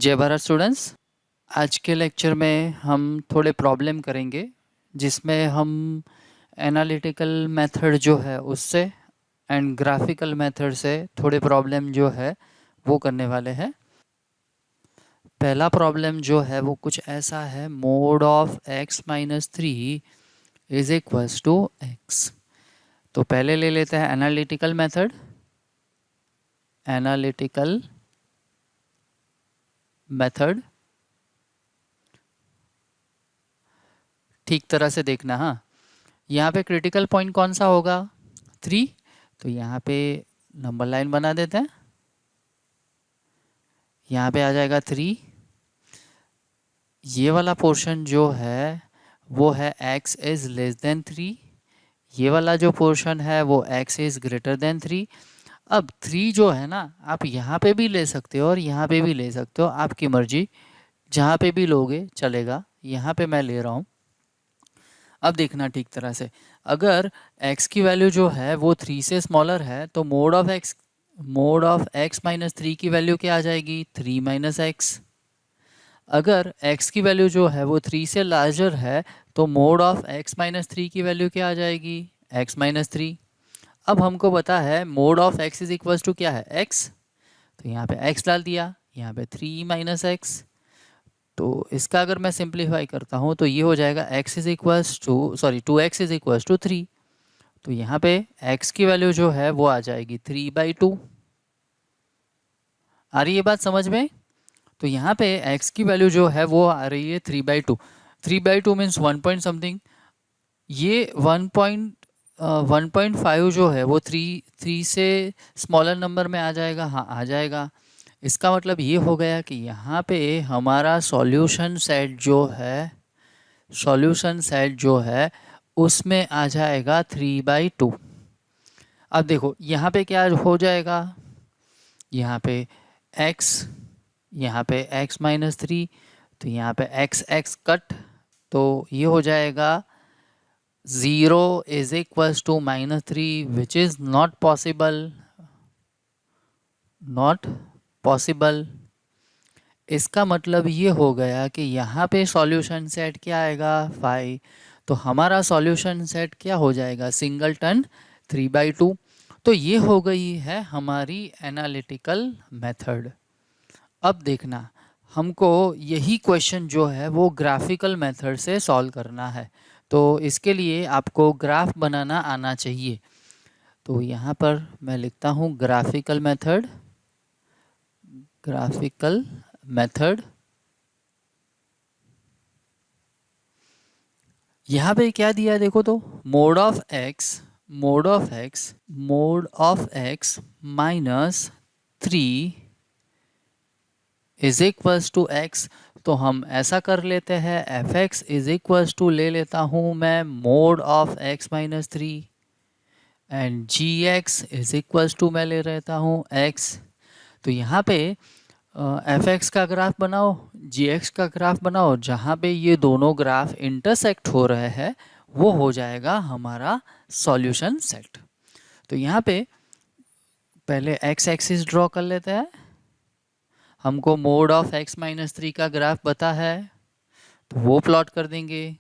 जय भारत स्टूडेंट्स। आज के लेक्चर में हम थोड़े प्रॉब्लम करेंगे जिसमें हम एनालिटिकल मेथड जो है उससे एंड ग्राफिकल मेथड से थोड़े प्रॉब्लम जो है वो करने वाले हैं। पहला प्रॉब्लम जो है वो कुछ ऐसा है, mod of x minus 3 is equals to x. तो पहले ले लेते हैं एनालिटिकल मेथड। एनालिटिकल मेथड ठीक तरह से देखना। हाँ, यहाँ पे क्रिटिकल पॉइंट कौन सा होगा? 3। तो यहाँ पे नंबर लाइन बना देते हैं। यहाँ पे आ जाएगा 3। ये वाला पोर्शन जो है वो है x इज़ लेस देन 3। ये वाला जो पोर्शन है वो x इज़ ग्रेटर देन 3। अब 3 जो है ना, आप यहाँ पे भी ले सकते हो और यहाँ पे भी ले सकते हो, आपकी मर्जी, जहाँ पे भी लोगे चलेगा। यहाँ पे मैं ले रहा हूँ। अब देखना ठीक तरह से, अगर x की वैल्यू जो है वो 3 से स्मॉलर है तो मोड ऑफ x माइनस 3 की वैल्यू क्या आ जाएगी? 3 माइनस एक्स। अगर x की वैल्यू जो है वो 3 से लार्जर है तो मोड ऑफ x माइनस 3 की वैल्यू क्या आ जाएगी? x minus 3। अब हमको पता है mod of x is equals to क्या है? x। तो यहाँ पे x डाल दिया, यहाँ पे 3 माइनस एक्स। तो इसका अगर मैं सिंप्लीफाई करता हूँ तो ये हो जाएगा x is equals to 2x is equals to 3। तो यहाँ पे x की वैल्यू जो है वो आ जाएगी 3/2। आ रही है बात समझ में? तो यहाँ पे x की वैल्यू जो है वो आ रही है 3/2। 3/2 मीन्स 1 पॉइंट समथिंग। ये 1.5 जो है वो 3 से स्मॉलर नंबर में आ जाएगा। हाँ, आ जाएगा। इसका मतलब ये हो गया कि यहाँ पे हमारा सॉल्यूशन सेट जो है उसमें आ जाएगा 3/2। अब देखो यहाँ पे क्या हो जाएगा, यहाँ पे x, यहाँ पे x माइनस 3, तो यहाँ पे x कट, तो ये हो जाएगा 0 is equals to -3 which is not possible. इसका मतलब ये हो गया कि यहाँ पे सॉल्यूशन सेट क्या आएगा? 5। तो हमारा सॉल्यूशन सेट क्या हो जाएगा? सिंगलटन 3/2। तो ये हो गई है हमारी एनालिटिकल मेथड। अब देखना, हमको यही क्वेश्चन जो है वो ग्राफिकल मेथड से सॉल्व करना है। तो इसके लिए आपको ग्राफ बनाना आना चाहिए। तो यहाँ पर मैं लिखता हूँ ग्राफिकल मेथड। यहाँ पे क्या दिया है देखो तो, mod of x minus 3 is equals to x. तो हम ऐसा कर लेते हैं, F x is equals to ले लेता हूँ मैं mod of x minus 3 and G x is equals to मैं ले रहता हूँ एक्स। तो यहाँ पे एफ एक्स का ग्राफ बनाओ, जी एक्स का ग्राफ बनाओ, जहाँ पे ये दोनों ग्राफ इंटरसेक्ट हो रहे हैं वो हो जाएगा हमारा सॉल्यूशन सेट। तो यहाँ पे पहले एक्स एक्सिस ड्रॉ कर लेते हैं। हमको मोड ऑफ एक्स माइनस 3 का ग्राफ पता है तो वो प्लॉट कर देंगे।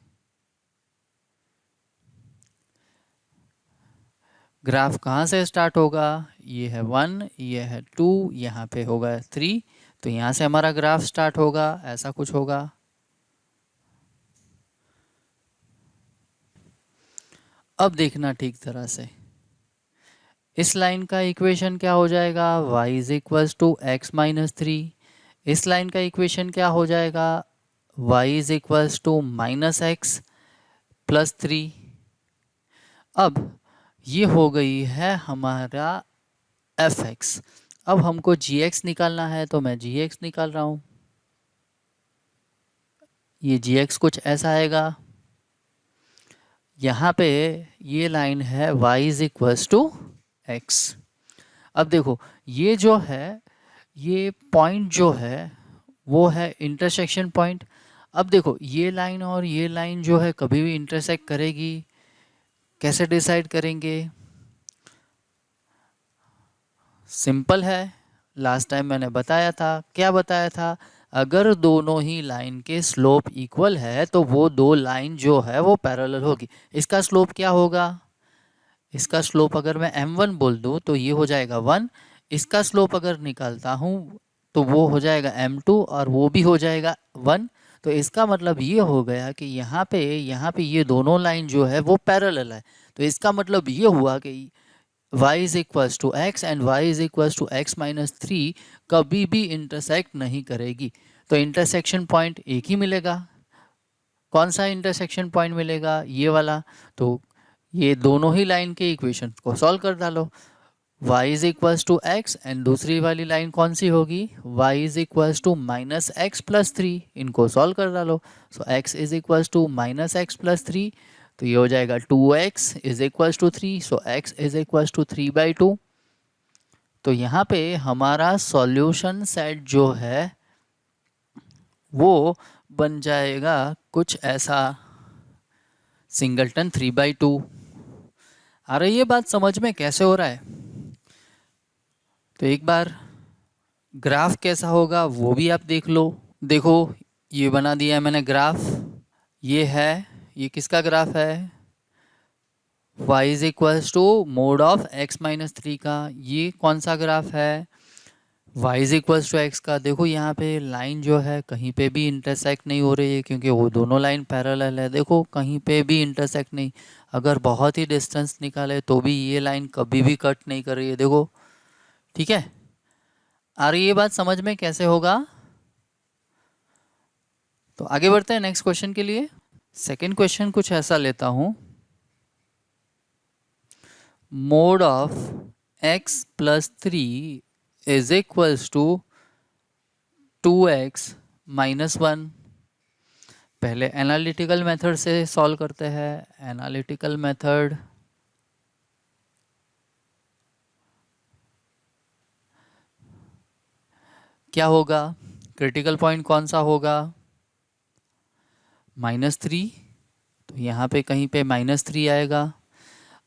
ग्राफ कहाँ से स्टार्ट होगा? ये है 1, ये है 2, यहाँ पे होगा 3। तो यहाँ से हमारा ग्राफ स्टार्ट होगा, ऐसा कुछ होगा। अब देखना ठीक तरह से, इस लाइन का इक्वेशन क्या हो जाएगा? y is equals to x minus 3। इस लाइन का इक्वेशन क्या हो जाएगा? y is equals to minus x plus 3। अब ये हो गई है हमारा एफ एक्स। अब हमको जी एक्स निकालना है तो मैं जी एक्स निकाल रहा हूँ। ये जी एक्स कुछ ऐसा आएगा। यहाँ पे ये लाइन है y is equals to x. अब देखो ये जो है, ये पॉइंट जो है वो है इंटरसेक्शन पॉइंट। अब देखो ये लाइन और ये लाइन जो है कभी भी इंटरसेक्ट करेगी, कैसे डिसाइड करेंगे? सिंपल है, लास्ट टाइम मैंने बताया था। क्या बताया था? अगर दोनों ही लाइन के स्लोप इक्वल है तो वो दो लाइन जो है वो पैरेलल होगी। इसका स्लोप क्या होगा? इसका स्लोप अगर मैं m1 बोल दूँ तो ये हो जाएगा 1। इसका स्लोप अगर निकालता हूँ तो वो हो जाएगा m2 और वो भी हो जाएगा 1। तो इसका मतलब ये हो गया कि यहाँ पे ये दोनों लाइन जो है वो पैरेलल है। तो इसका मतलब ये हुआ कि y is equals to x and y is equals to x minus 3 कभी भी इंटरसेक्ट नहीं करेगी। तो इंटरसेक्शन पॉइंट एक ही मिलेगा। कौन सा इंटरसेक्शन पॉइंट मिलेगा? ये वाला। तो ये दोनों ही लाइन के इक्वेशन को सॉल्व कर डालो। y is equals to x and दूसरी वाली लाइन कौन सी होगी? y is equals to minus x plus 3। इनको सॉल्व कर डालो। So x is equals to minus x plus 3, तो ये हो जाएगा 2x is equals to 3। So x is equals to 3/2। तो यहाँ पे हमारा सॉल्यूशन सेट जो है वो बन जाएगा कुछ ऐसा, सिंगलटन 3/2। आ रही है बात समझ में कैसे हो रहा है? तो एक बार ग्राफ कैसा होगा वो भी आप देख लो। देखो ये बना दिया है मैंने ग्राफ। ये किसका ग्राफ है? y is equals to mod of x minus 3 का। ये कौन सा ग्राफ है? y is equals to x का। देखो यहाँ पे लाइन जो है कहीं पे भी इंटरसेक्ट नहीं हो रही है क्योंकि वो दोनों लाइन पैरेलल है। देखो कहीं पे भी इंटरसेक्ट नहीं। अगर बहुत ही डिस्टेंस निकाले तो भी ये लाइन कभी भी कट नहीं कर रही है। देखो, ठीक है। आ रही है बात समझ में कैसे होगा? तो आगे बढ़ते हैं नेक्स्ट क्वेश्चन के लिए। सेकेंड क्वेश्चन कुछ ऐसा लेता हूँ। Mod of x plus 3 is equals to 2x minus 1। पहले एनालिटिकल मेथड से सॉल्व करते हैं। एनालिटिकल मेथड, क्या होगा? क्रिटिकल पॉइंट कौन सा होगा? -3। तो यहाँ पे कहीं पे -3 आएगा।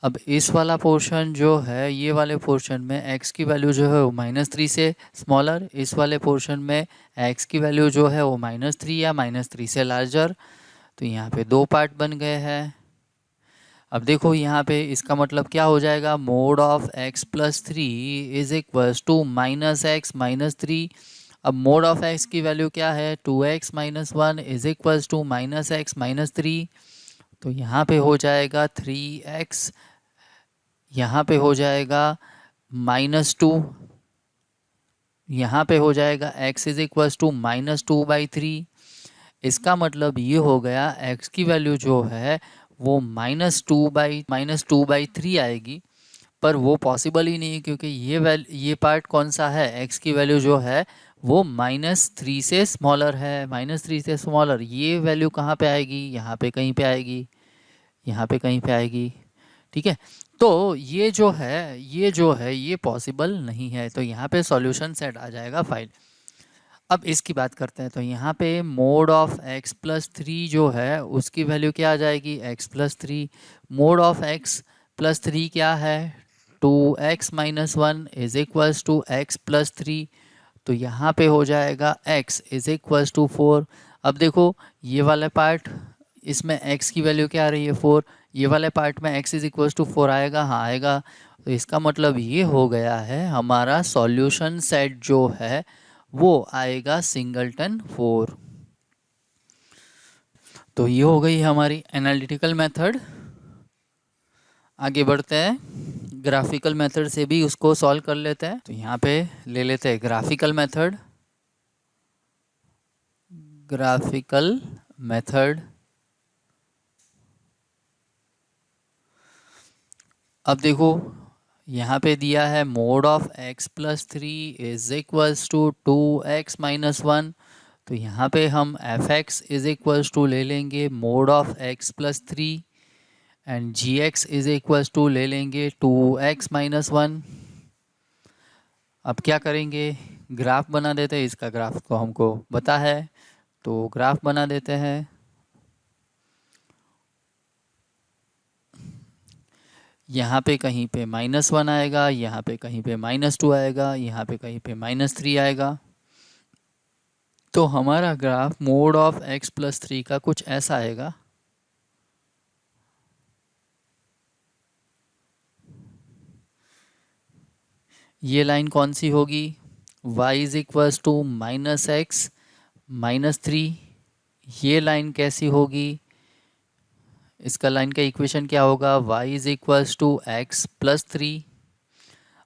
अब इस वाला पोर्शन जो है, ये वाले पोर्शन में x की वैल्यू जो है वो -3 से स्मॉलर, इस वाले पोर्शन में x की वैल्यू जो है वो -3 या -3 से लार्जर। तो यहाँ पे दो पार्ट बन गए हैं। अब देखो यहाँ पे इसका मतलब क्या हो जाएगा? Mod of x plus 3 is equals to -x minus 3। अब मोड ऑफ x की वैल्यू क्या है? 2x minus 1 is equals to -x minus 3। तो यहाँ पे हो जाएगा 3x, यहाँ पे हो जाएगा -2, यहाँ पे हो जाएगा x इज इक्वल्स टू -2/3। इसका मतलब ये हो गया x की वैल्यू जो है वो -2/3 आएगी। पर वो पॉसिबल ही नहीं है क्योंकि ये पार्ट कौन सा है? x की वैल्यू जो है वो -3 से स्मॉलर है। -3 से स्मॉलर, ये वैल्यू कहाँ पे आएगी? यहाँ पे कहीं पे आएगी, यहाँ पे कहीं पे आएगी। ठीक है। तो ये जो है ये पॉसिबल नहीं है। तो यहाँ पे सॉल्यूशन सेट आ जाएगा फाइल। अब इसकी बात करते हैं। तो यहाँ पे मोड ऑफ x प्लस 3 जो है उसकी वैल्यू क्या आ जाएगी? x plus 3। Mod of x plus 3 क्या है? 2x minus 1 is equals to x plus 3। तो यहाँ पे हो जाएगा x इज इक्वल्स टू 4। अब देखो ये वाला पार्ट, इसमें x की वैल्यू क्या आ रही है? 4। ये वाले पार्ट में x इज इक्वल्स टू 4 आएगा? हाँ आएगा। तो इसका मतलब ये हो गया है हमारा सॉल्यूशन सेट जो है वो आएगा सिंगलटन 4। तो ये हो गई हमारी एनालिटिकल मेथड। आगे बढ़ते हैं, ग्राफिकल मेथड से भी उसको सॉल्व कर लेते हैं। तो यहाँ पे ले लेते हैं ग्राफिकल मेथड। ग्राफिकल मेथड, अब देखो यहाँ पे दिया है mod of x plus 3 is equals to 2x minus 1। तो यहाँ पे हम f(x) इज इक्वल्स टू ले लेंगे mod of x plus 3 and gx is equals to ले लेंगे 2x माइनस 1। अब क्या करेंगे? ग्राफ बना देते हैं। इसका ग्राफ तो हमको पता है, तो ग्राफ बना देते हैं। यहाँ पे कहीं पे -1 आएगा, यहाँ पे कहीं पे -2 आएगा, यहाँ पे कहीं पे -3 आएगा। तो हमारा graph mode of x plus 3 का कुछ ऐसा आएगा। ये लाइन कौन सी होगी? y is equals to minus x minus 3। ये लाइन कैसी होगी? इसका लाइन का इक्वेशन क्या होगा? y is equals to x plus 3।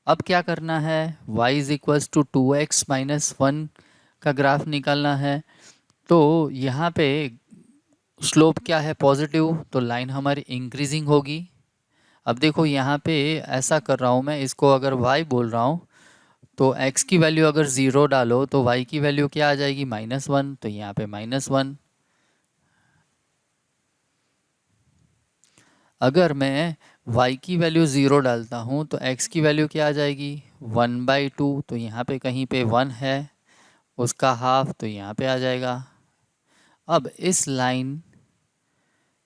अब क्या करना है? y is equals to 2x minus 1 का ग्राफ निकालना है। तो यहाँ पे स्लोप क्या है? पॉजिटिव, तो लाइन हमारी इंक्रीजिंग होगी। अब देखो यहाँ पे ऐसा कर रहा हूँ मैं, इसको अगर y बोल रहा हूँ तो x की वैल्यू अगर 0 डालो तो y की वैल्यू क्या आ जाएगी? -1। तो यहाँ पे -1। अगर मैं y की वैल्यू 0 डालता हूँ तो x की वैल्यू क्या आ जाएगी? 1/2। तो यहाँ पे कहीं पे 1 है, उसका हाफ, तो यहाँ पे आ जाएगा। अब इस लाइन,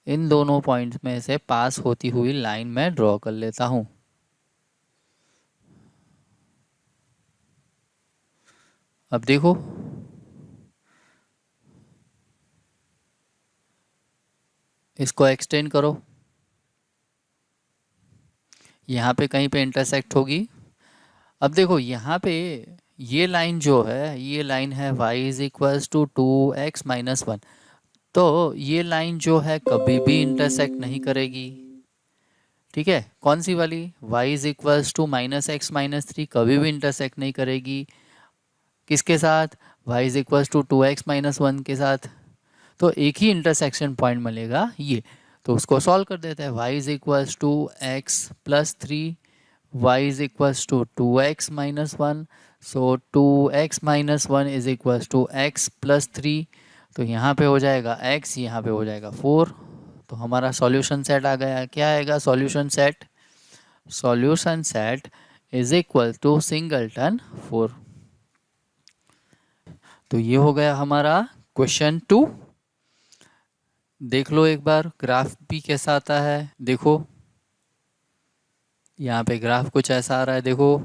इन दोनों पॉइंट्स में से पास होती हुई लाइन मैं ड्रॉ कर लेता हूँ। अब देखो, इसको एक्सटेंड करो, यहाँ पे कहीं पे इंटरसेक्ट होगी। अब देखो यहाँ पे ये लाइन जो है, ये लाइन है y is equals to 2x minus 1। तो ये लाइन जो है कभी भी इंटरसेक्ट नहीं करेगी। ठीक है, कौन सी वाली? y is equals to -x minus 3 कभी भी इंटरसेक्ट नहीं करेगी। किसके साथ? y is equals to 2x minus 1 के साथ। तो एक ही इंटरसेक्शन पॉइंट मिलेगा ये, तो उसको सॉल्व कर देते हैं। y is equals to x plus 3, y is equals to 2x minus 1। So 2x minus 1 is equals to x plus 3। तो यहाँ पे हो जाएगा x, यहाँ पे हो जाएगा 4। तो हमारा सॉल्यूशन सेट आ गया। क्या आएगा solution set? Solution set is equal to singleton 4। तो ये हो गया हमारा क्वेश्चन 2। देख लो एक बार ग्राफ भी कैसा आता है। देखो यहाँ पे ग्राफ कुछ ऐसा आ रहा है। देखो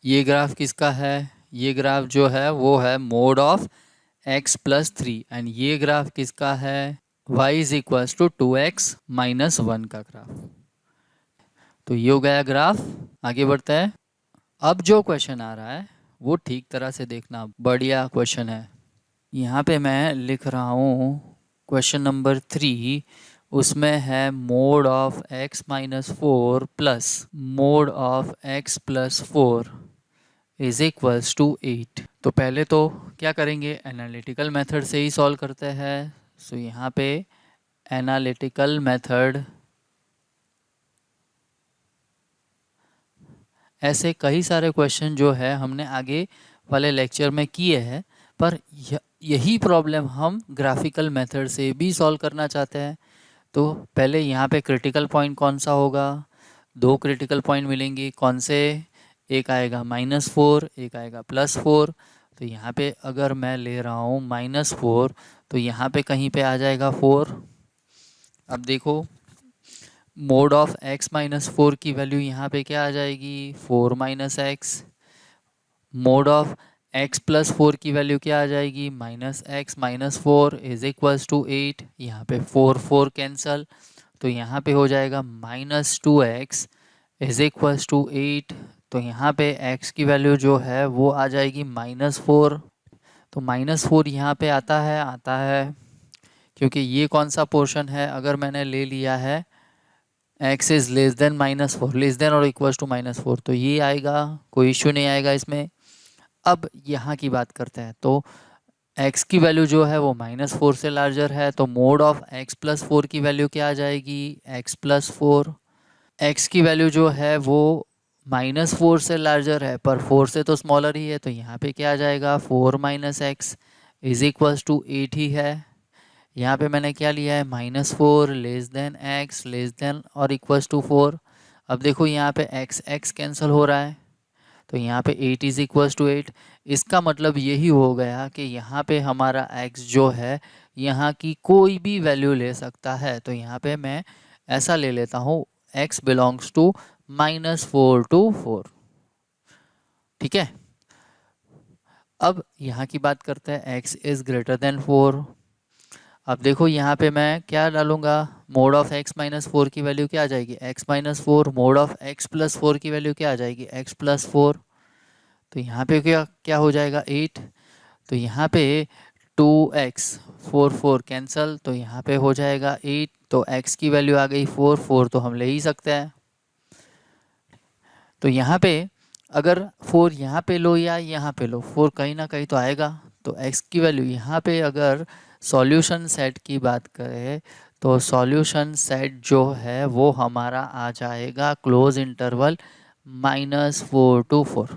ये ग्राफ किसका है? ये ग्राफ जो है वो है mod of x plus 3। And ये ग्राफ किसका है? y is equals to 2x minus 1 का ग्राफ। तो ये हो गया ग्राफ। आगे बढ़ते हैं। अब जो क्वेश्चन आ रहा है वो ठीक तरह से देखना, बढ़िया क्वेश्चन है। यहाँ पे मैं लिख रहा हूँ क्वेश्चन नंबर 3। उसमें है mod of x minus 4 plus mod of x plus 4 is equals to 8। तो पहले तो क्या करेंगे? एनालिटिकल मेथड से ही सॉल्व करते हैं। सो यहाँ पे एनालिटिकल मेथड, ऐसे कई सारे क्वेश्चन जो है हमने आगे वाले लेक्चर में किए हैं, पर यही प्रॉब्लम हम ग्राफिकल मेथड से भी सॉल्व करना चाहते हैं। तो पहले यहाँ पे क्रिटिकल पॉइंट कौन सा होगा? 2 क्रिटिकल पॉइंट मिलेंगे। कौन से? एक आएगा -4, एक आएगा +4। तो यहाँ पे अगर मैं ले रहा हूँ -4, तो यहाँ पे कहीं पे आ जाएगा 4। अब देखो मोड ऑफ x माइनस 4 की वैल्यू यहाँ पे क्या आ जाएगी? 4 minus x. Mod of x plus 4 की वैल्यू क्या आ जाएगी? -x minus 4 is equals to 8। यहाँ पे 4 कैंसल, तो यहाँ पे हो जाएगा -2x इज इक्वल्स टू 8। तो यहाँ पे x की वैल्यू जो है वो आ जाएगी -4। तो -4 यहाँ पे आता है क्योंकि ये कौन सा पोर्शन है? अगर मैंने ले लिया है x is less than -4, less than और इक्वल्स टू -4, तो ये आएगा, कोई इश्यू नहीं आएगा इसमें। अब यहाँ की बात करते हैं। तो x की वैल्यू जो है वो -4 से लार्जर है, तो मोड ऑफ x प्लस 4 की वैल्यू क्या आ जाएगी? x plus 4। x की वैल्यू जो है वो -4 से लार्जर है, पर 4 से तो स्मॉलर ही है, तो यहाँ पे क्या आ जाएगा? 4 minus x is equals to 8 ही है। यहाँ पे मैंने क्या लिया है? -4 less than x less than और इक्वल्स टू 4। अब देखो यहाँ पे x कैंसिल हो रहा है, तो यहाँ पे 8 इज इक्वल्स टू 8। इसका मतलब यही हो गया कि यहाँ पे हमारा x जो है यहाँ की कोई भी वैल्यू ले सकता है। तो यहाँ पे मैं ऐसा ले लेता हूँ x बिलोंग्स टू -4 to 4। ठीक है। अब यहाँ की बात करते हैं, x इज़ ग्रेटर देन 4। अब देखो यहाँ पे मैं क्या डालूंगा, मोड ऑफ x माइनस 4 की वैल्यू क्या आ जाएगी, x minus 4, mode of x plus 4 की वैल्यू क्या आ जाएगी, x प्लस 4। तो यहाँ पे क्या क्या हो जाएगा, 8। तो यहाँ पे 2x, 4 4 कैंसल, तो यहाँ पे हो जाएगा 8। तो x की वैल्यू आ गई 4, 4 तो हम ले ही सकते हैं। तो यहाँ पे अगर 4 यहाँ पे लो या यहाँ पे लो, 4 कहीं ना कहीं तो आएगा। तो x की वैल्यू यहाँ पे अगर सॉल्यूशन सेट की बात करें तो सॉल्यूशन सेट जो है वो हमारा आ जाएगा क्लोज इंटरवल -4 to 4।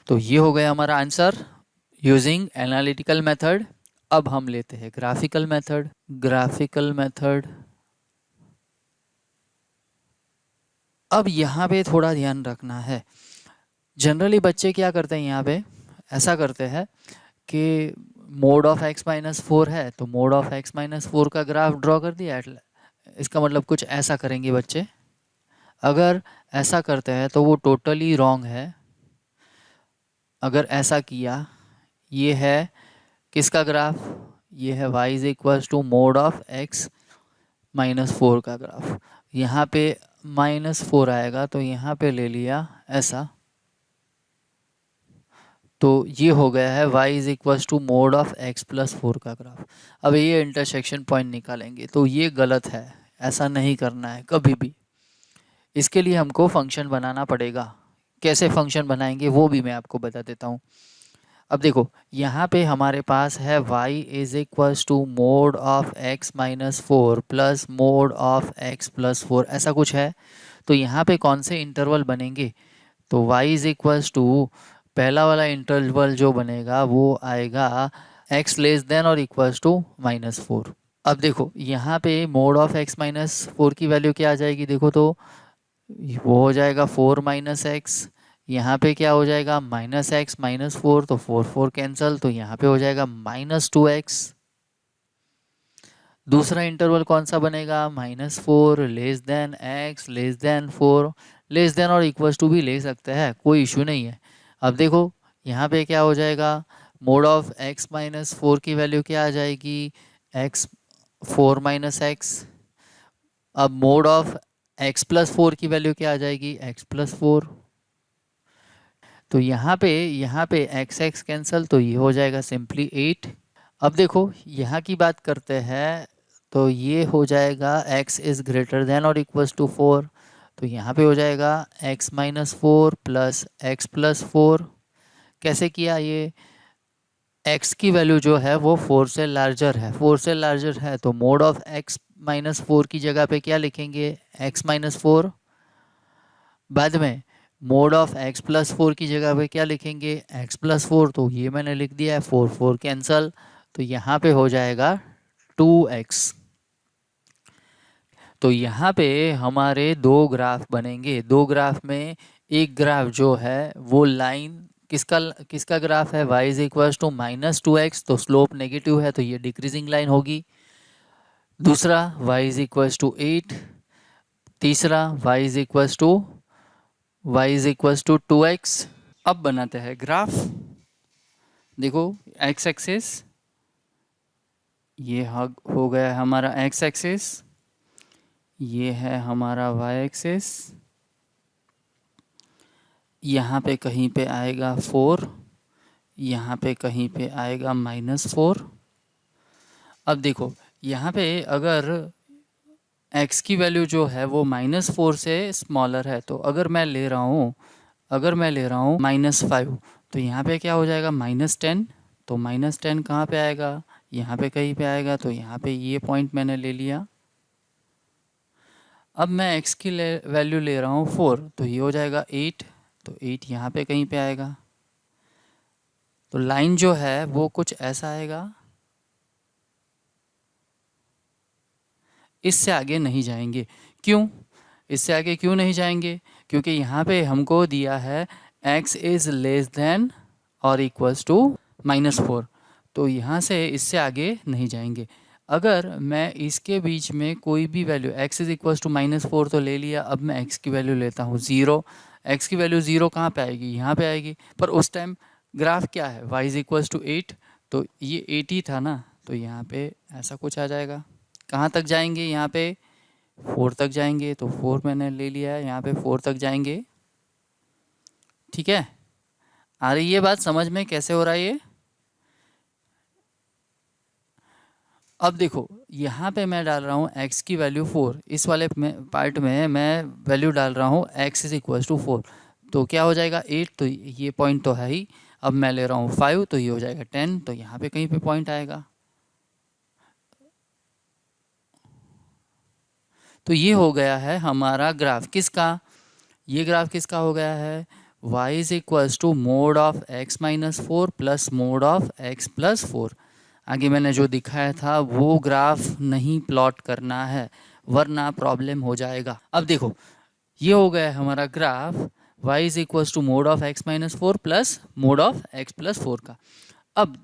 तो ये हो गया हमारा आंसर यूजिंग एनालिटिकल मेथड। अब हम लेते हैं ग्राफिकल मेथड। ग्राफिकल मेथड, अब यहाँ पे थोड़ा ध्यान रखना है। जनरली बच्चे क्या करते हैं, यहाँ पे ऐसा करते हैं कि मोड ऑफ x माइनस 4 है तो मोड ऑफ x माइनस 4 का ग्राफ ड्रॉ कर दिया। इसका मतलब कुछ ऐसा करेंगे बच्चे। अगर ऐसा करते हैं तो वो टोटली रॉन्ग है। अगर ऐसा किया, ये है किसका ग्राफ, ये है y is equal to mod of x minus 4 का ग्राफ। यहाँ पे -4 आएगा तो यहाँ पे ले लिया ऐसा, तो ये हो गया है y is equal to mod of x plus 4 का ग्राफ। अब ये इंटरसेक्शन पॉइंट निकालेंगे तो ये गलत है, ऐसा नहीं करना है कभी भी। इसके लिए हमको फंक्शन बनाना पड़ेगा। कैसे फंक्शन बनाएंगे वो भी मैं आपको बता देता हूँ। अब देखो यहाँ पे हमारे पास है y is equal to mod of x minus 4 plus mod of x plus 4, ऐसा कुछ है। तो यहाँ पे कौन से इंटरवल बनेंगे, तो y इज इक्वल टू पहला वाला इंटरवल जो बनेगा वो आएगा x लेस देन और इक्वल टू -4। अब देखो यहाँ पे मोड ऑफ x माइनस 4 की वैल्यू क्या आ जाएगी, देखो तो वो हो जाएगा 4 माइनस एक्स। यहाँ पे क्या हो जाएगा, -x -4, तो 4 4 कैंसल, तो यहाँ पे हो जाएगा -2x। दूसरा इंटरवल कौन सा बनेगा, -4 less than x less then 4, less than और इक्वल टू भी ले सकते हैं, कोई इशू नहीं है। अब देखो यहाँ पे क्या हो जाएगा, मोड ऑफ x माइनस 4 की वैल्यू क्या आ जाएगी, x 4 माइनस एक्स। अब मोड ऑफ x प्लस 4 की वैल्यू क्या आ जाएगी, x प्लस 4। तो यहाँ पे एक्स एक्स कैंसल, तो ये हो जाएगा सिंपली 8। अब देखो यहाँ की बात करते हैं तो ये हो जाएगा x इज़ ग्रेटर देन और इक्वल्स टू 4। तो यहाँ पे हो जाएगा x minus 4 plus x plus 4। कैसे किया, ये x की वैल्यू जो है वो 4 से लार्जर है, 4 से लार्जर है तो मोड ऑफ x माइनस 4 की जगह पे क्या लिखेंगे, x माइनस 4। बाद में मोड ऑफ x प्लस 4 की जगह पे क्या लिखेंगे, x प्लस 4, तो ये मैंने लिख दिया है, 4 4 कैंसल, तो यहाँ पे हो जाएगा 2x। तो यहाँ पे हमारे दो ग्राफ बनेंगे। दो ग्राफ में एक ग्राफ जो है वो लाइन किसका किसका ग्राफ है, y is equal to -2x, तो स्लोप नेगेटिव है तो ये डिक्रीजिंग लाइन होगी। दूसरा y इज इक्वल टू 8। तीसरा y is equal to 2x। अब बनाते हैं ग्राफ। देखो x एक्सिस, ये हो गया हमारा x एक्सिस, ये है हमारा y एक्सिस, यहाँ पे कहीं पे आएगा 4, यहाँ पे कहीं पे आएगा -4। अब देखो यहाँ पे अगर x की वैल्यू जो है वो -4 से स्मॉलर है, तो अगर मैं ले रहा हूँ -5, तो यहाँ पे क्या हो जाएगा, -10। तो -10 कहाँ पे आएगा, यहाँ पे कहीं पे आएगा, तो यहाँ पे ये पॉइंट मैंने ले लिया। अब मैं x की वैल्यू ले रहा हूँ 4, तो ये हो जाएगा 8, तो 8 यहाँ पे कहीं पे आएगा। तो लाइन जो है वो कुछ ऐसा आएगा, इससे आगे नहीं जाएंगे। क्यों, इससे आगे क्यों नहीं जाएंगे, क्योंकि यहाँ पे हमको दिया है x इज़ लेस देन और इक्वल्स टू -4, तो यहाँ से इससे आगे नहीं जाएंगे। अगर मैं इसके बीच में कोई भी value x is equals to -4 तो ले लिया, अब मैं x की वैल्यू लेता हूँ 0, x की वैल्यू 0 कहाँ पे आएगी, यहाँ पे आएगी। पर उस टाइम ग्राफ क्या है, y इज इक्वल्स टू 8, तो ये 8 ही था ना, तो यहाँ पे ऐसा कुछ आ जाएगा। कहाँ तक जाएंगे, यहाँ पे 4 तक जाएंगे, तो 4 मैंने ले लिया है, यहाँ पे 4 तक जाएंगे। ठीक है, आ रही ये बात समझ में, कैसे हो रहा है ये? अब देखो यहाँ पे मैं डाल रहा हूँ x की वैल्यू 4, इस वाले में पार्ट में मैं वैल्यू डाल रहा हूँ x इज इक्वल टू 4, तो क्या हो जाएगा 8, तो ये पॉइंट तो है ही। अब मैं ले रहा हूँ 5, तो ये हो जाएगा 10, तो यहाँ पे कहीं पे पॉइंट आएगा। तो ये हो गया है हमारा ग्राफ किसका, ये ग्राफ किसका हो गया है, y is equals to mod of x minus 4 plus mod of x plus 4। आगे मैंने जो दिखाया था वो ग्राफ नहीं प्लॉट करना है, वरना प्रॉब्लम हो जाएगा। अब देखो ये हो गया हमारा graph y is equals to mod of x minus 4 plus mod of x plus 4 का। अब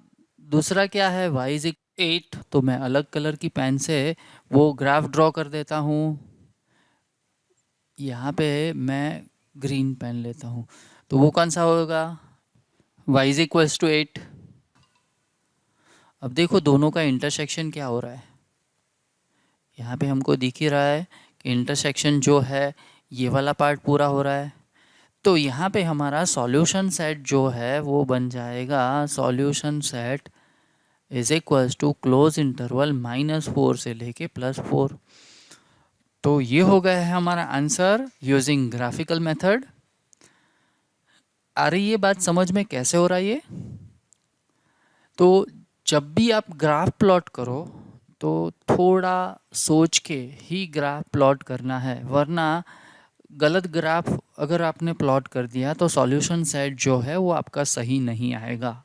दूसरा क्या है, y इज 8, तो मैं अलग कलर की पेन से वो ग्राफ ड्रॉ कर देता हूँ। यहाँ पे मैं ग्रीन पेन लेता हूँ, तो वो कौन सा होगा, y इज इक्वल्स टू 8। अब देखो दोनों का इंटरसेक्शन क्या हो रहा है, यहाँ पे हमको दिख ही रहा है कि इंटरसेक्शन जो है ये वाला पार्ट पूरा हो रहा है। तो यहाँ पे हमारा सॉल्यूशन सेट जो है वो बन जाएगा, solution set is equals to close interval -4 से लेके +4। तो ये हो गया है हमारा आंसर यूजिंग ग्राफिकल मेथड। आ रही ये बात समझ में, कैसे हो रहा है ये? तो जब भी आप ग्राफ प्लॉट करो तो थोड़ा सोच के ही ग्राफ प्लॉट करना है, वरना गलत ग्राफ अगर आपने प्लॉट कर दिया तो सॉल्यूशन सेट जो है वो आपका सही नहीं आएगा।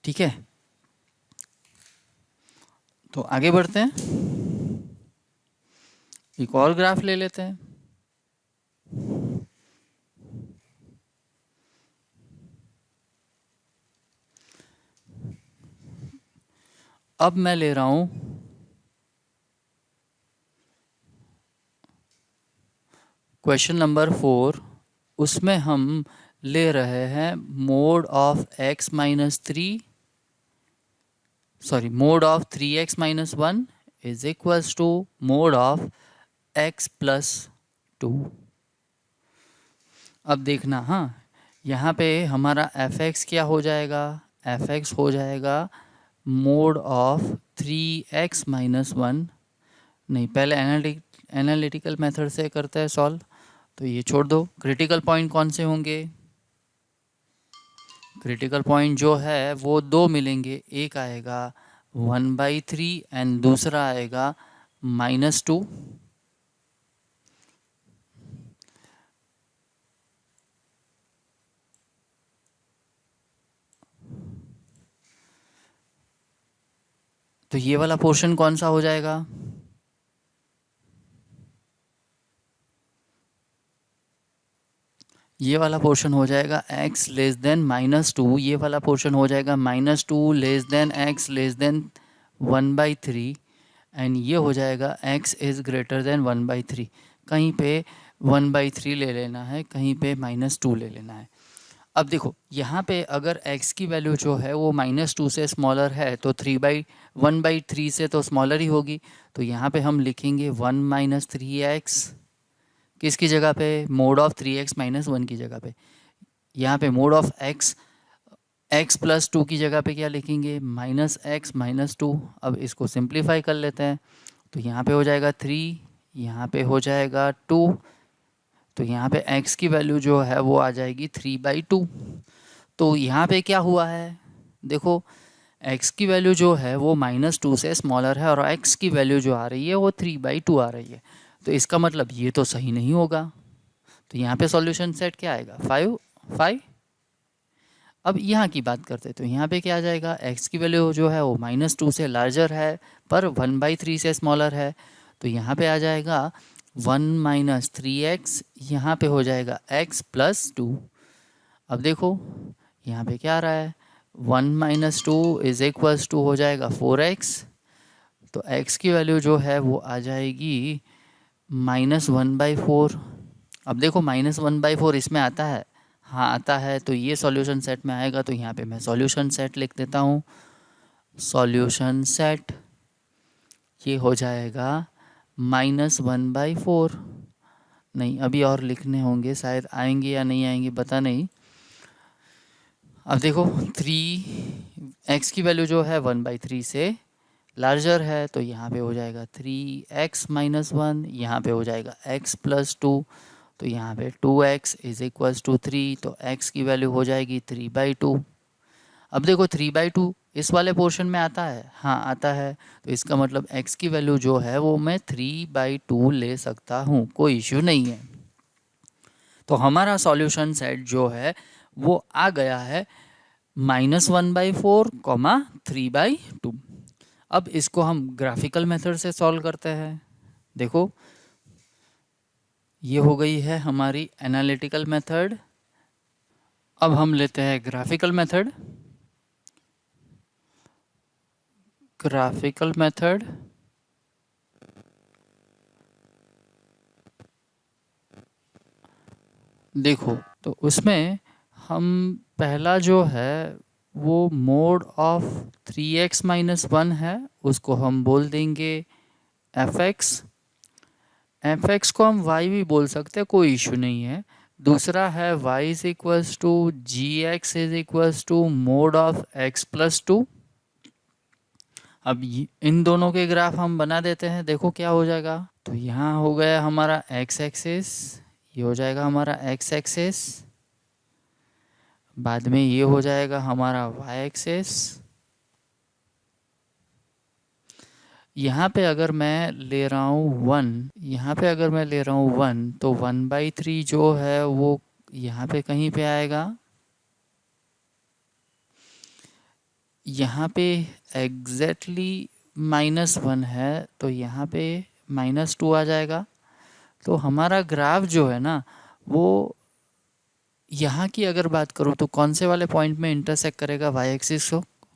ठीक है, तो आगे बढ़ते हैं, एक और ग्राफ ले लेते हैं। अब मैं ले रहा हूं क्वेश्चन नंबर 4, उसमें हम ले रहे हैं mod of x minus 3, sorry mod of 3x minus 1 is equals to mod of x plus 2। अब देखना, हाँ यहाँ पे हमारा fx क्या हो जाएगा, fx हो जाएगा मोड ऑफ 3x माइनस 1, नहीं पहले एनालिटिकल मेथड से करते हैं सॉल्व, तो ये छोड़ दो। क्रिटिकल पॉइंट कौन से होंगे, क्रिटिकल पॉइंट जो है वो दो मिलेंगे, एक आएगा 1/3 एंड दूसरा आएगा -2। तो ये वाला पोर्शन कौन सा हो जाएगा, ये वाला पोर्शन हो जाएगा x लेस देन -2, ये वाला पोर्शन हो जाएगा -2 less than x less then 1/3 and ये हो जाएगा x इज़ ग्रेटर देन 1/3। कहीं पे 1/3 ले लेना है, कहीं पे -2 ले लेना है। अब देखो यहाँ पे अगर x की वैल्यू जो है वो -2 से स्मॉलर है तो 1/3 से तो स्मॉलर ही होगी, तो यहाँ पे हम लिखेंगे 1 - 3x, किसकी जगह पे, मोड ऑफ 3x माइनस 1 की जगह पे। यहाँ पे मोड ऑफ x प्लस 2 की जगह पे क्या लिखेंगे, -x माइनस 2। अब इसको सिंप्लीफाई कर लेते हैं, तो यहाँ पे हो जाएगा 3, यहाँ पे हो जाएगा 2, तो यहाँ पे x की वैल्यू जो है वो आ जाएगी 3/2। तो यहाँ पे क्या हुआ है, देखो x की वैल्यू जो है वो -2 से स्मॉलर है और x की वैल्यू जो आ रही है वो 3/2 आ रही है, तो इसका मतलब ये तो सही नहीं होगा। तो यहाँ पे सॉल्यूशन सेट क्या आएगा, 5। अब यहाँ की बात करते हैं, तो यहाँ पे क्या आ जाएगा, x की वैल्यू जो है वो -2 से लार्जर है पर 1/3 से स्मॉलर है, तो यहाँ पे आ जाएगा 1 - 3x, यहाँ पे हो जाएगा x प्लस 2। अब देखो यहाँ पे क्या आ रहा है, 1 - 2 इज इक्वल्स टू हो जाएगा 4x, तो x की वैल्यू जो है वो आ जाएगी -1/4। अब देखो -1/4 इसमें आता है, हाँ आता है, तो ये सॉल्यूशन सेट में आएगा, तो यहाँ पे मैं सॉल्यूशन सेट लिख देता हूँ। सॉल्यूशन सेट ये हो जाएगा -1/4। नहीं, अभी और लिखने होंगे, शायद आएंगे या नहीं आएंगे पता नहीं। अब देखो 3x की वैल्यू जो है 1/3 से लार्जर है, तो यहाँ पे हो जाएगा 3x - 1, यहाँ पे हो जाएगा x + 2, तो यहाँ पे 2x = 3, तो x की वैल्यू हो जाएगी 3/2। अब देखो 3/2 इस वाले पोर्शन में आता है, हाँ आता है, तो इसका मतलब x की वैल्यू जो है वो मैं 3/2 ले सकता हूँ, कोई इश्यू नहीं है। तो हमारा सॉल्यूशन सेट जो है वो आ गया है -1/4, 3/2। अब इसको हम ग्राफिकल मेथड से सॉल्व करते हैं। देखो ये हो गई है हमारी एनालिटिकल मेथड। अब हम लेते हैं ग्राफिकल मेथड। ग्राफिकल मेथड देखो, तो उसमें हम पहला जो है वो मोड ऑफ 3x - 1 है, उसको हम बोल देंगे fx। fx को हम y भी बोल सकते हैं, कोई इशू नहीं है। दूसरा है y = gx = mode of x + 2। अब इन दोनों के ग्राफ हम बना देते हैं, देखो क्या हो जाएगा। तो यहाँ हो गया हमारा x एक्सिस, ये हो जाएगा हमारा x एक्सिस, बाद में ये हो जाएगा हमारा y एक्सिस। यहाँ पे अगर मैं ले रहा हूँ 1, यहाँ पे अगर मैं ले रहा हूँ 1, तो 1/3 जो है वो यहाँ पे कहीं पे आएगा। यहाँ पे एग्जैक्टली -1 है, तो यहाँ पे -2 आ जाएगा। तो हमारा ग्राफ जो है ना वो यहाँ की अगर बात करूँ तो कौन से वाले पॉइंट में इंटरसेक्ट करेगा y एक्सिस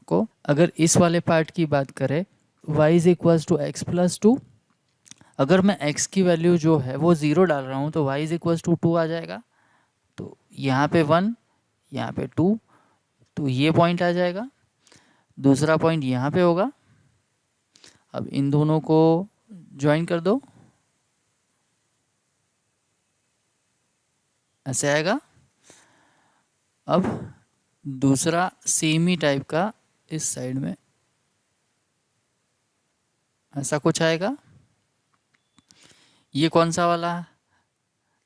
को। अगर इस वाले पार्ट की बात करें y = x + 2, अगर मैं x की वैल्यू जो है वो 0 डाल रहा हूँ तो y = 2 आ जाएगा। तो यहाँ पे 1, यहाँ पे 2, तो ये पॉइंट आ जाएगा। दूसरा पॉइंट यहाँ पे होगा। अब इन दोनों को ज्वाइन कर दो, ऐसे आएगा। अब दूसरा सेम ही टाइप का इस साइड में ऐसा कुछ आएगा। ये कौन सा वाला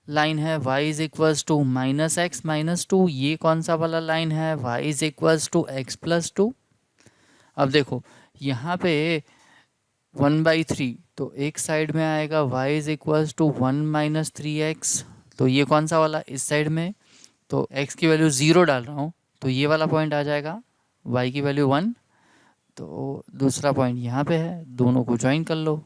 लाइन है, y = -x - 2, ये कौन सा वाला लाइन है, y = x + 2। अब देखो यहाँ पे 1/3, तो एक साइड में आएगा y = 1 - 3x, तो ये कौन सा वाला, इस साइड में, तो x की वैल्यू 0 डाल रहा हूँ तो ये वाला पॉइंट आ जाएगा, y की वैल्यू 1, तो दूसरा पॉइंट यहाँ पे है, दोनों को ज्वाइन कर लो।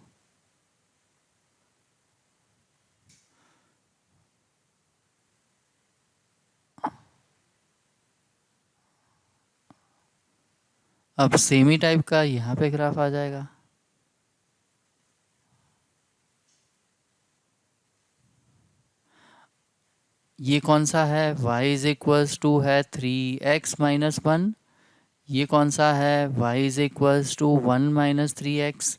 अब सेम ही टाइप का यहाँ पे ग्राफ आ जाएगा। ये कौन सा है, y = है 3x - 1, ये कौन सा है, y = 1 - 3x।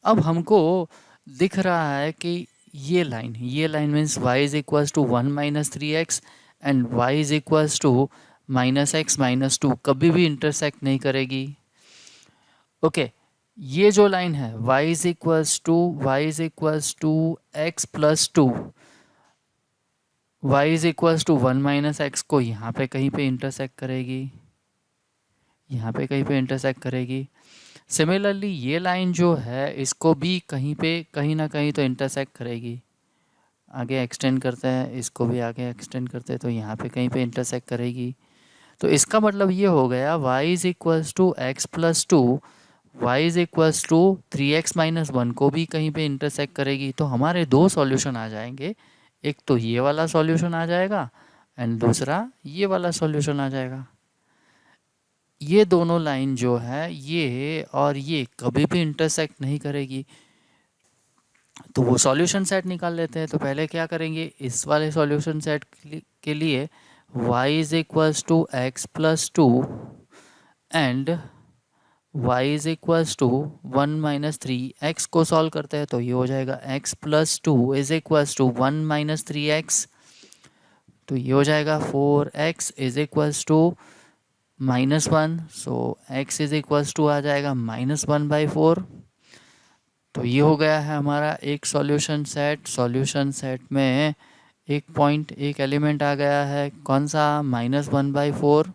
अब हमको दिख रहा है कि ये line means y = 1 - 3x and y = -x - 2 कभी भी इंटरसेक्ट नहीं करेगी। ओके, ये जो लाइन है y = x + 2, y = 1 - x को यहाँ पे कहीं पे इंटरसेक्ट करेगी, यहाँ पे कहीं पे इंटरसेक्ट करेगी। सिमिलरली ये लाइन जो है इसको भी कहीं पे कहीं ना कहीं तो इंटरसेक्ट करेगी। आगे एक्सटेंड करते हैं, इसको भी आगे एक्सटेंड करते हैं, तो यहाँ पे कहीं पे इंटरसेक्ट करेगी। तो इसका मतलब ये हो गया y = x + 2, y = 3x - 1 को भी कहीं पे इंटरसेक्ट करेगी। तो हमारे दो सॉल्यूशन आ जाएंगे, एक तो ये वाला सॉल्यूशन आ जाएगा एंड दूसरा ये वाला सॉल्यूशन आ जाएगा। ये दोनों लाइन जो है ये और ये कभी भी इंटरसेक्ट नहीं करेगी। तो वो सॉल्यूशन सेट निकाल लेते हैं। तो पहले क्या करेंगे, इस वाले सॉल्यूशन सेट के लिए y is equals to x plus two and y is equals to 1 - 3, x को सॉल्व करते हैं तो ये हो जाएगा x plus two is equals to 1 - 3x, तो ये हो जाएगा 4x is equals to -1, so x is equals to आ जाएगा -1/4। तो ये हो गया है हमारा एक सॉल्यूशन सेट। सॉल्यूशन सेट में एक एलिमेंट आ गया है, कौन सा, -1/4।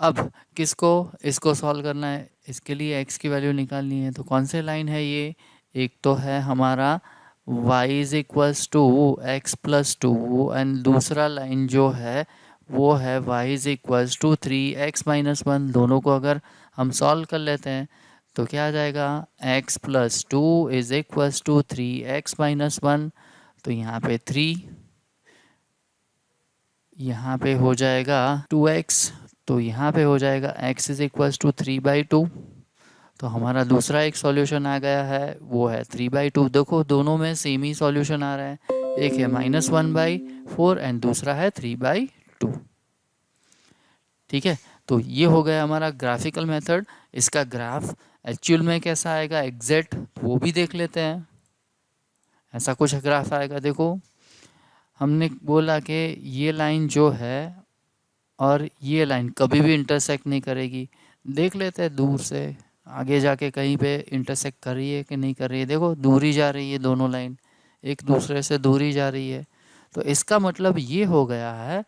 अब किसको, इसको सॉल्व करना है, इसके लिए x की वैल्यू निकालनी है। तो कौन से लाइन है ये, एक तो है हमारा y is equals to x plus two and दूसरा लाइन जो है वो है y is equals to 3x - 1। दोनों को अगर हम सॉल्व कर लेते हैं तो क्या आ जाएगा, x plus two is equals to 3x - 1। तो यहाँ पे 3, यहाँ पे हो जाएगा 2x, तो यहाँ पे हो जाएगा x इज इक्वल्स टू 3/2। तो हमारा दूसरा एक सॉल्यूशन आ गया है, वो है 3/2। देखो दोनों में सेम ही सॉल्यूशन आ रहा है, एक है -1/4 एंड दूसरा है 3/2। ठीक है, तो ये हो गया हमारा ग्राफिकल मेथड। इसका ग्राफ एक्चुअल में कैसा आएगा एग्जैक्ट वो भी देख लेते हैं। ऐसा कुछ ग्राफ आएगा, देखो हमने बोला कि ये लाइन जो है और ये लाइन कभी भी इंटरसेक्ट नहीं करेगी। देख लेते हैं दूर से, आगे जाके कहीं पे इंटरसेक्ट कर रही है कि नहीं कर रही है। देखो दूरी जा रही है, दोनों लाइन एक दूसरे से दूरी जा रही है। तो इसका मतलब ये हो गया है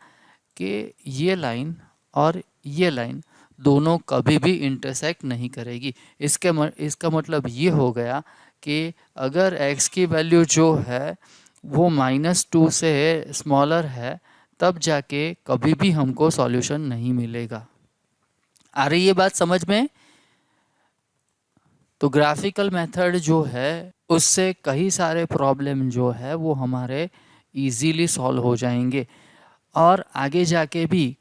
कि ये लाइन और ये लाइन दोनों कभी भी इंटरसेक्ट नहीं करेगी। इसका मतलब ये हो गया कि अगर x की वैल्यू जो है वो -2 से स्मॉलर है तब जाके कभी भी हमको सॉल्यूशन नहीं मिलेगा। आ रही है बात समझ में? तो ग्राफिकल मेथड जो है उससे कई सारे प्रॉब्लम जो है वो हमारे इजीली सॉल्व हो जाएंगे और आगे जाके भी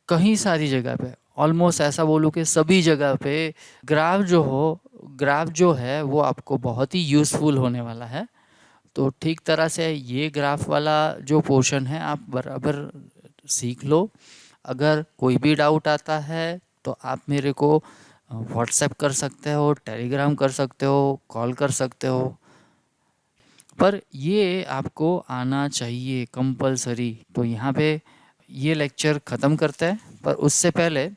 कहीं सारी जगह पे, ऑलमोस्ट ऐसा बोलूँ कि सभी जगह पे ग्राफ जो है वो आपको बहुत ही यूज़फुल होने वाला है। तो ठीक तरह से ये ग्राफ वाला जो पोर्शन है आप बराबर सीख लो। अगर कोई भी डाउट आता है तो आप मेरे को व्हाट्सएप कर सकते हो, टेलीग्राम कर सकते हो, कॉल कर सकते हो, पर ये आपको आना चाहिए कंपलसरी। तो यहाँ पे ये लेक्चर ख़त्म करते हैं, पर उससे पहले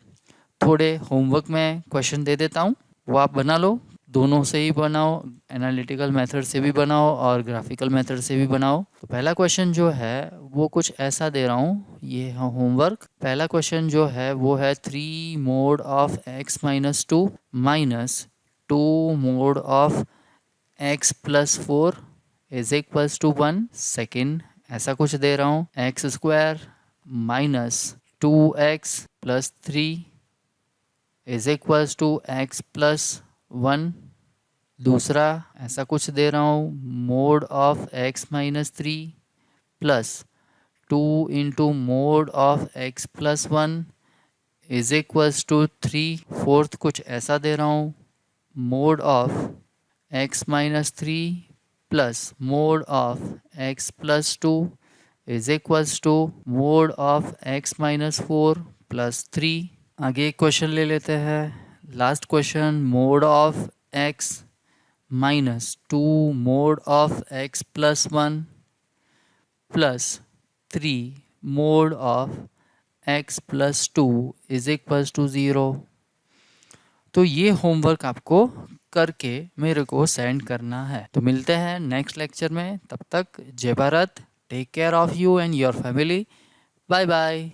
थोड़े होमवर्क में क्वेश्चन दे देता हूँ, वो आप बना लो। दोनों से ही बनाओ, एनालिटिकल मेथड से भी बनाओ और ग्राफिकल मेथड से भी बनाओ। तो पहला क्वेश्चन जो है वो कुछ ऐसा दे रहा हूँ, ये है होमवर्क। पहला क्वेश्चन जो है वो है 3 mod of x - 2 minus 2 mod of x + 4 is equals to 1। Second ऐसा कुछ दे रहा हूँ, x² minus 2x + 3 is equals to x + 1। दूसरा ऐसा कुछ दे रहा हूँ, mod of x - 3 plus 2 × mod of x + 1 is equals to 3। Fourth कुछ ऐसा दे रहा हूँ, mod of x - 3 plus mod of x + 2 is equals to mod of x - 4 + 3। आगे एक क्वेश्चन ले लेते हैं, last question, mod of x - 2 mod of x + 1 plus 3 mod of x + 2 is equals to 0। तो ये होमवर्क आपको करके मेरे को सेंड करना है। तो मिलते हैं नेक्स्ट लेक्चर में, तब तक जय Bharat, take care of you and your family, bye bye.